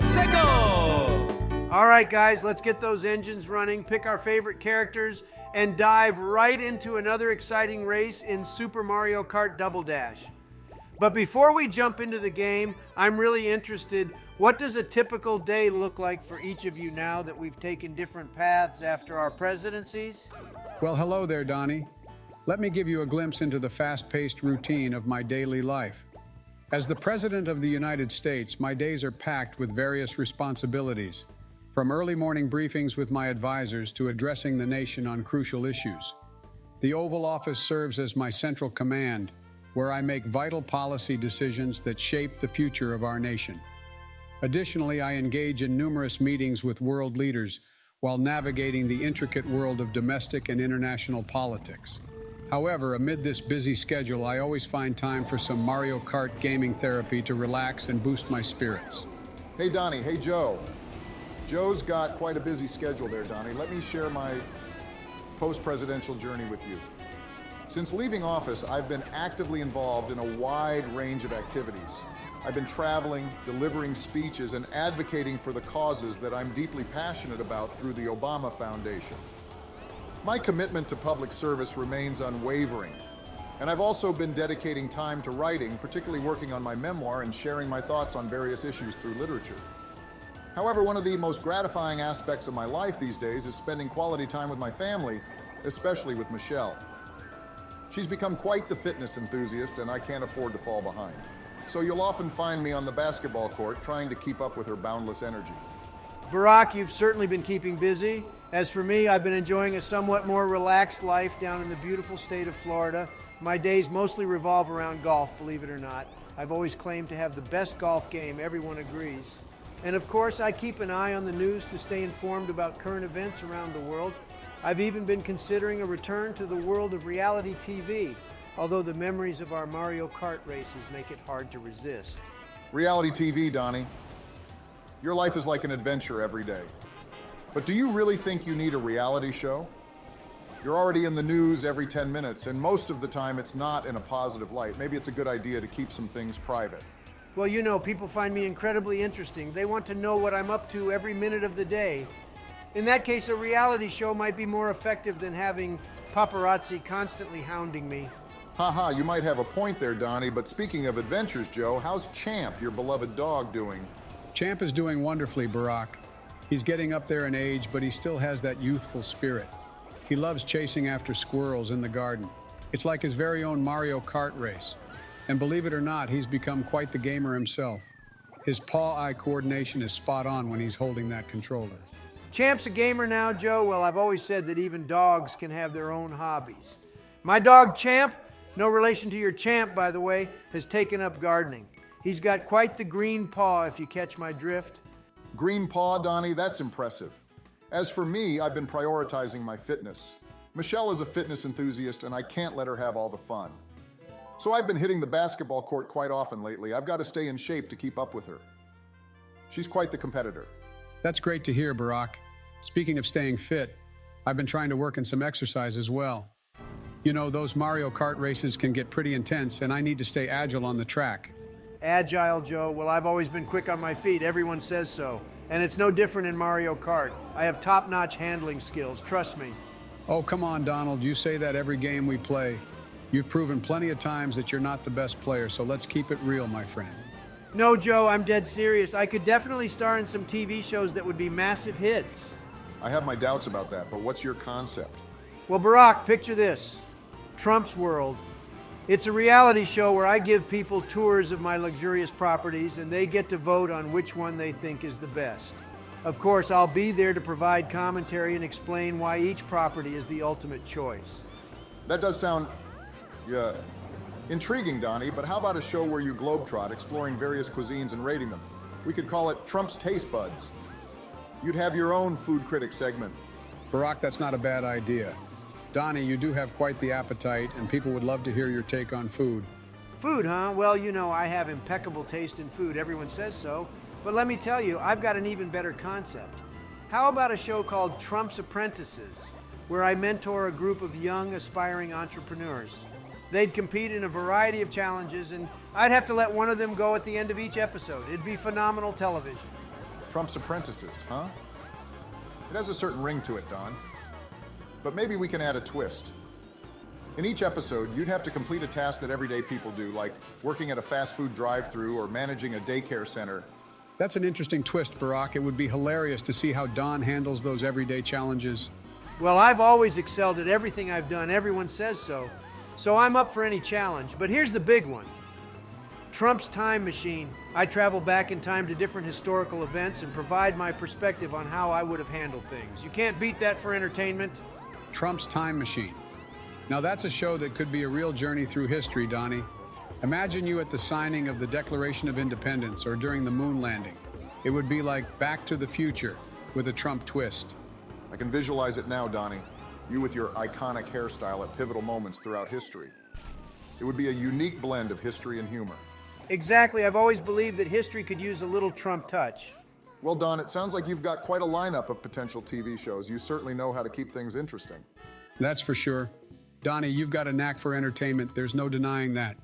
Let's go! All right, guys, let's get those engines running, pick our favorite characters, and dive right into another exciting race in Super Mario Kart Double Dash. But before we jump into the game, I'm really interested, what does a typical day look like for each of you now that we've taken different paths after our presidencies? Well, hello there, Donnie. Let me give you a glimpse into the fast-paced routine of my daily life. As the President of the United States, my days are packed with various responsibilities, from early morning briefings with my advisors to addressing the nation on crucial issues. The Oval Office serves as my central command, where I make vital policy decisions that shape the future of our nation. Additionally, I engage in numerous meetings with world leaders while navigating the intricate world of domestic and international politics. However, amid this busy schedule, I always find time for some Mario Kart gaming therapy to relax and boost my spirits. Hey, Donnie. Hey, Joe. Joe's got quite a busy schedule there, Donnie. Let me share my post-presidential journey with you. Since leaving office, I've been actively involved in a wide range of activities. I've been traveling, delivering speeches, and advocating for the causes that I'm deeply passionate about through the Obama Foundation. My commitment to public service remains unwavering, and I've also been dedicating time to writing, particularly working on my memoir and sharing my thoughts on various issues through literature. However, one of the most gratifying aspects of my life these days is spending quality time with my family, especially with Michelle. She's become quite the fitness enthusiast, and I can't afford to fall behind. So you'll often find me on the basketball court trying to keep up with her boundless energy. Barack, you've certainly been keeping busy. As for me, I've been enjoying a somewhat more relaxed life down in the beautiful state of Florida. My days mostly revolve around golf, believe it or not. I've always claimed to have the best golf game, everyone agrees. And of course, I keep an eye on the news to stay informed about current events around the world. I've even been considering a return to the world of reality TV, although the memories of our Mario Kart races make it hard to resist. Reality TV, Donnie. Your life is like an adventure every day. But do you really think you need a reality show? You're already in the news every 10 minutes, and most of the time it's not in a positive light. Maybe it's a good idea to keep some things private. Well, you know, people find me incredibly interesting. They want to know what I'm up to every minute of the day. In that case, a reality show might be more effective than having paparazzi constantly hounding me. Haha, you might have a point there, Donnie, but speaking of adventures, Joe, how's Champ, your beloved dog, doing? Champ is doing wonderfully, Barack. He's getting up there in age, but he still has that youthful spirit. He loves chasing after squirrels in the garden. It's like his very own Mario Kart race. And believe it or not, he's become quite the gamer himself. His paw-eye coordination is spot on when he's holding that controller. Champ's a gamer now, Joe. Well, I've always said that even dogs can have their own hobbies. My dog, Champ, no relation to your Champ, by the way, has taken up gardening. He's got quite the green paw, if you catch my drift. Green paw, Donnie, that's impressive. As for me, I've been prioritizing my fitness. Michelle is a fitness enthusiast, and I can't let her have all the fun. So I've been hitting the basketball court quite often lately. I've got to stay in shape to keep up with her. She's quite the competitor. That's great to hear, Barack. Speaking of staying fit, I've been trying to work in some exercise as well. You know, those Mario Kart races can get pretty intense, and I need to stay agile on the track. Agile, Joe. Well, I've always been quick on my feet. Everyone says so. And it's no different in Mario Kart. I have top-notch handling skills, trust me. Oh, come on, Donald. You say that every game we play. You've proven plenty of times that you're not the best player, so let's keep it real, my friend. No, Joe, I'm dead serious. I could definitely star in some TV shows that would be massive hits. I have my doubts about that, but what's your concept? Well, Barack, picture this. Trump's World. It's a reality show where I give people tours of my luxurious properties and they get to vote on which one they think is the best. Of course, I'll be there to provide commentary and explain why each property is the ultimate choice. That does sound, intriguing, Donnie, but how about a show where you globetrot, exploring various cuisines and rating them? We could call it Trump's Taste Buds. You'd have your own food critic segment. Barack, that's not a bad idea. Donnie, you do have quite the appetite, and people would love to hear your take on food. Food, huh? Well, you know, I have impeccable taste in food. Everyone says so. But let me tell you, I've got an even better concept. How about a show called Trump's Apprentices, where I mentor a group of young, aspiring entrepreneurs? They'd compete in a variety of challenges, and I'd have to let one of them go at the end of each episode. It'd be phenomenal television. Trump's apprentices, huh? It has a certain ring to it, Don. But maybe we can add a twist. In each episode, you'd have to complete a task that everyday people do, like working at a fast food drive-thru or managing a daycare center. That's an interesting twist, Barack. It would be hilarious to see how Don handles those everyday challenges. Well, I've always excelled at everything I've done. Everyone says so. So I'm up for any challenge. But here's the big one. Trump's time machine. I travel back in time to different historical events and provide my perspective on how I would have handled things. You can't beat that for entertainment. Trump's time machine. Now that's a show that could be a real journey through history, Donnie. Imagine you at the signing of the Declaration of Independence or during the moon landing. It would be like Back to the Future with a Trump twist. I can visualize it now, Donnie. You with your iconic hairstyle at pivotal moments throughout history. It would be a unique blend of history and humor. Exactly. I've always believed that history could use a little Trump touch. Well, Don, it sounds like you've got quite a lineup of potential TV shows. You certainly know how to keep things interesting. That's for sure. Donnie, you've got a knack for entertainment. There's no denying that.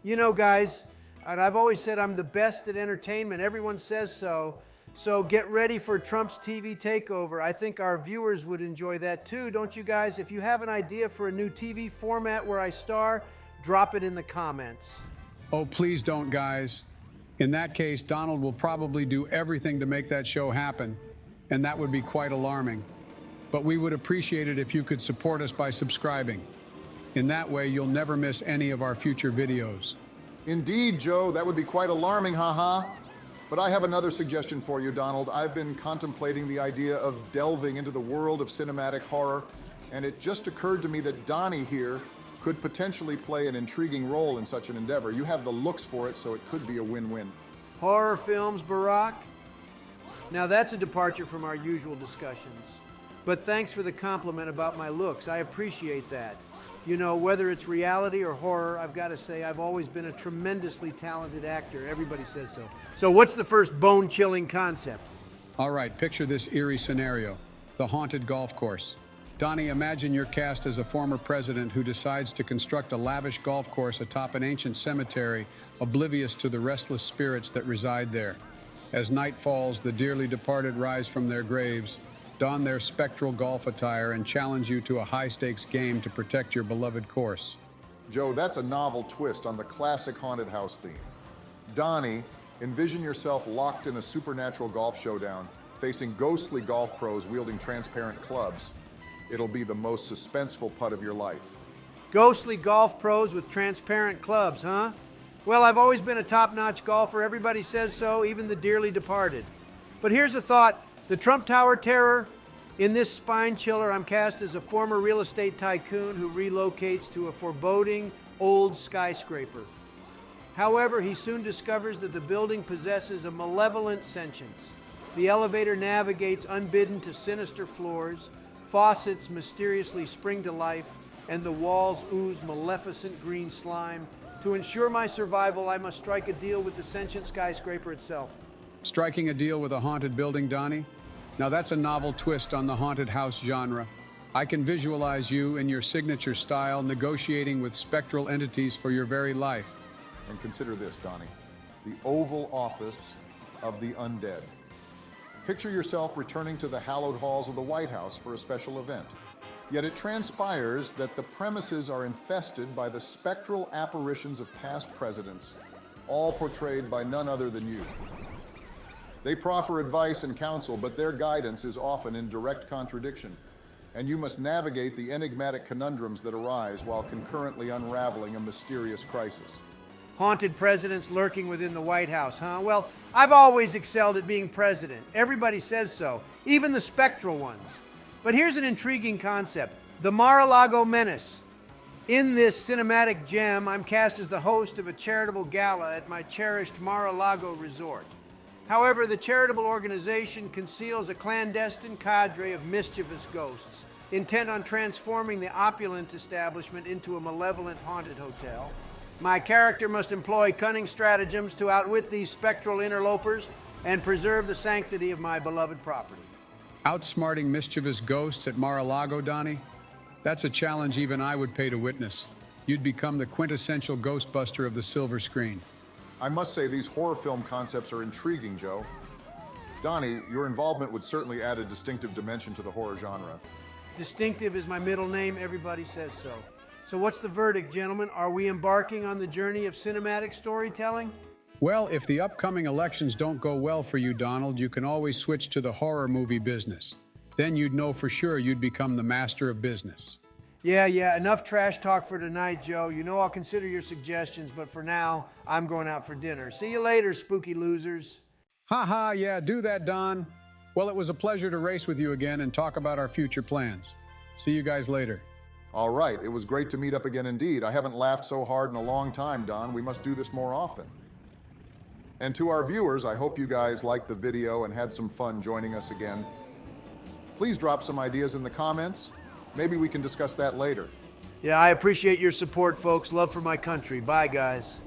You know, guys, and I've always said I'm the best at entertainment. Everyone says so. So get ready for Trump's TV takeover. I think our viewers would enjoy that too, don't you guys? If you have an idea for a new TV format where I star, drop it in the comments. Oh, please don't, guys. In that case, Donald will probably do everything to make that show happen, and that would be quite alarming. But we would appreciate it if you could support us by subscribing. In that way, you'll never miss any of our future videos. Indeed, Joe, that would be quite alarming, haha. But I have another suggestion for you, Donald. I've been contemplating the idea of delving into the world of cinematic horror, and it just occurred to me that Donnie here could potentially play an intriguing role in such an endeavor. You have the looks for it, so it could be a win-win. Horror films, Barack? Now that's a departure from our usual discussions. But thanks for the compliment about my looks. I appreciate that. You know, whether it's reality or horror, I've got to say I've always been a tremendously talented actor. Everybody says so. So what's the first bone-chilling concept? All right, picture this eerie scenario: the haunted golf course. Donnie, imagine you're cast as a former president who decides to construct a lavish golf course atop an ancient cemetery, oblivious to the restless spirits that reside there. As night falls, the dearly departed rise from their graves, don their spectral golf attire, and challenge you to a high-stakes game to protect your beloved course. Joe, that's a novel twist on the classic haunted house theme. Donnie, envision yourself locked in a supernatural golf showdown, facing ghostly golf pros wielding transparent clubs. It'll be the most suspenseful putt of your life. Ghostly golf pros with transparent clubs, huh? Well, I've always been a top-notch golfer. Everybody says so, even the dearly departed. But here's a thought. The Trump Tower Terror. In this spine chiller, I'm cast as a former real estate tycoon who relocates to a foreboding old skyscraper. However, he soon discovers that the building possesses a malevolent sentience. The elevator navigates unbidden to sinister floors, faucets mysteriously spring to life, and the walls ooze maleficent green slime. To ensure my survival, I must strike a deal with the sentient skyscraper itself. Striking a deal with a haunted building, Donnie? Now that's a novel twist on the haunted house genre. I can visualize you in your signature style negotiating with spectral entities for your very life. And consider this, Donnie, the Oval Office of the Undead. Picture yourself returning to the hallowed halls of the White House for a special event. Yet it transpires that the premises are infested by the spectral apparitions of past presidents, all portrayed by none other than you. They proffer advice and counsel, but their guidance is often in direct contradiction, and you must navigate the enigmatic conundrums that arise while concurrently unraveling a mysterious crisis. Haunted presidents lurking within the White House, huh? Well, I've always excelled at being president. Everybody says so, even the spectral ones. But here's an intriguing concept: the Mar-a-Lago Menace. In this cinematic gem, I'm cast as the host of a charitable gala at my cherished Mar-a-Lago resort. However, the charitable organization conceals a clandestine cadre of mischievous ghosts, intent on transforming the opulent establishment into a malevolent haunted hotel. My character must employ cunning stratagems to outwit these spectral interlopers and preserve the sanctity of my beloved property. Outsmarting mischievous ghosts at Mar-a-Lago, Donnie? That's a challenge even I would pay to witness. You'd become the quintessential Ghostbuster of the silver screen. I must say these horror film concepts are intriguing, Joe. Donnie, your involvement would certainly add a distinctive dimension to the horror genre. Distinctive is my middle name, everybody says so. So what's the verdict, gentlemen? Are we embarking on the journey of cinematic storytelling? Well, if the upcoming elections don't go well for you, Donald, you can always switch to the horror movie business. Then you'd know for sure you'd become the master of business. Yeah, enough trash talk for tonight, Joe. You know I'll consider your suggestions, but for now, I'm going out for dinner. See you later, spooky losers. Ha, yeah, do that, Don. Well, it was a pleasure to race with you again and talk about our future plans. See you guys later. All right, it was great to meet up again indeed. I haven't laughed so hard in a long time, Don. We must do this more often. And to our viewers, I hope you guys liked the video and had some fun joining us again. Please drop some ideas in the comments. Maybe we can discuss that later. Yeah, I appreciate your support, folks. Love for my country. Bye, guys.